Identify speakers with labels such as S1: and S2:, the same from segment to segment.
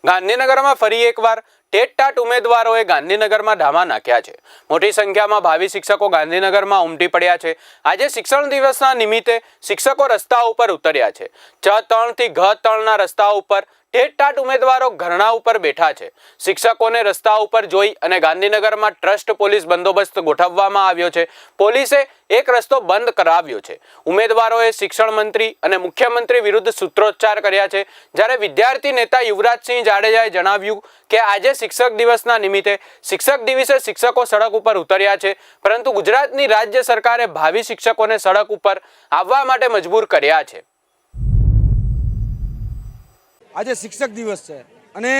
S1: ગાંધીનગરમાં ફરી એકવાર ટેટ-ટાટ ઉમેદવારોએ ગાંધીનગરમાં ધામા નાખ્યા છે। મોટી સંખ્યામાં ભાવિ શિક્ષકો ગાંધીનગરમાં ઉમટી પડ્યા છે। આજે શિક્ષણ દિવસના નિમિત્તે શિક્ષકો રસ્તા ઉપર ઉતર્યા છે। ચ3 થી ઘ3ના રસ્તા ઉપર ટેટ-ટાટ ઉમેદવારો ધરણા ઉપર બેઠા છે। શિક્ષકોને રસ્તા ઉપર જોઈ અને ગાંધીનગરમાં ટ્રસ્ટ પોલીસ બંદોબસ્ત ગોઠવવામાં આવ્યો છે। પોલીસે એક રસ્તો બંધ કરાવ્યો છે। ઉમેદવારોએ શિક્ષણ મંત્રી અને મુખ્યમંત્રી વિરુદ્ધ સૂત્રોચ્ચાર કર્યા છે। જ્યારે વિદ્યાર્થી નેતા યુવરાજસિંહ જાડેજાએ જણાવ્યું કે આજે શિક્ષક દિવસના નિમિત્તે શિક્ષક દિવસે શિક્ષકો સડક ઉપર ઉતર્યા છે, પરંતુ ગુજરાતની રાજ્ય સરકારે ભાવિ શિક્ષકોને સડક ઉપર આવવા માટે મજબૂર કર્યા છે।
S2: આજે શિક્ષક દિવસ છે અને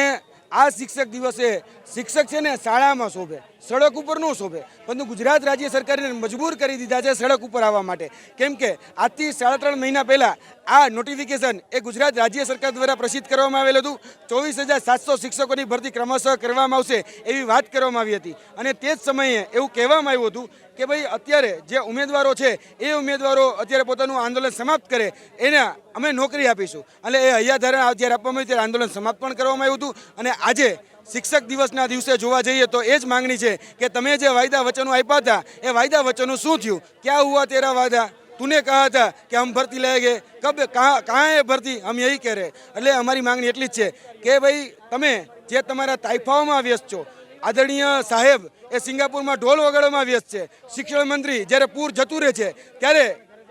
S2: આ શિક્ષક દિવસે શિક્ષક છે ને શાળામાં શોભે, સડક ઉપર ન શોભે, પરંતુ ગુજરાત રાજ્ય સરકારે મજબૂર કરી દીધા છે સડક ઉપર આવવા માટે। કેમ કે આજથી 3.5 મહિના પહેલાં આ નોટિફિકેશન એ ગુજરાત રાજ્ય સરકાર દ્વારા પ્રસિદ્ધ કરવામાં આવેલું હતું। 24,700 શિક્ષકોની ભરતી ક્રમશઃ કરવામાં આવશે એવી વાત કરવામાં આવી હતી અને તે જ સમયે એવું કહેવામાં આવ્યું હતું કે ભાઈ અત્યારે જે ઉમેદવારો છે એ ઉમેદવારો અત્યારે પોતાનું આંદોલન સમાપ્ત કરે એને અમે નોકરી આપીશું અને એ હૈયાધારણ જ્યારે આપવામાં આવી ત્યારે આંદોલન સમાપ્ત પણ કરવામાં આવ્યું હતું। અને આજે શિક્ષક દિવસના દિવસે જોવા જઈએ તો એ જ માંગણી છે કે તમે જે વાયદા વચનો આપ્યા હતા એ વાયદા વચનો શું થયું? ક્યાં હુઆ તેરા વાયદા? तूने कहा था कि हम भर्ती लाएंगे, कब कहाँ है भर्ती, हम यही कह रहे। એટલે અમારી માંગણી એટલી જ છે કે ભાઈ તમે જે તમારા તાઇફાઓમાં વ્યસ્ત છો, આદરણીય સાહેબ એ સિંગાપુરમાં ઢોલ વગાડવામાં વ્યસ્ત છે, શિક્ષણ મંત્રી જ્યારે પૂર જતું રહે છે ત્યારે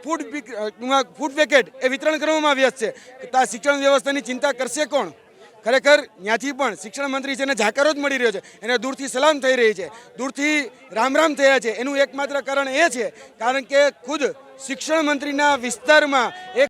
S2: ફૂડ પેકેટ એ વિતરણ કરવામાં વ્યસ્ત છે, તો આ શિક્ષણ વ્યવસ્થાની ચિંતા કરશે કોણ? ખરેખર ત્યાંથી પણ શિક્ષણ મંત્રી છે એને જાકારો જ મળી રહ્યો છે, એને દૂરથી સલામ થઈ રહી છે, દૂરથી રામ રામ થયા છે। એનું એકમાત્ર કારણ એ છે કારણ કે ખુદ શિક્ષણ મંત્રીના વિસ્તારમાં એક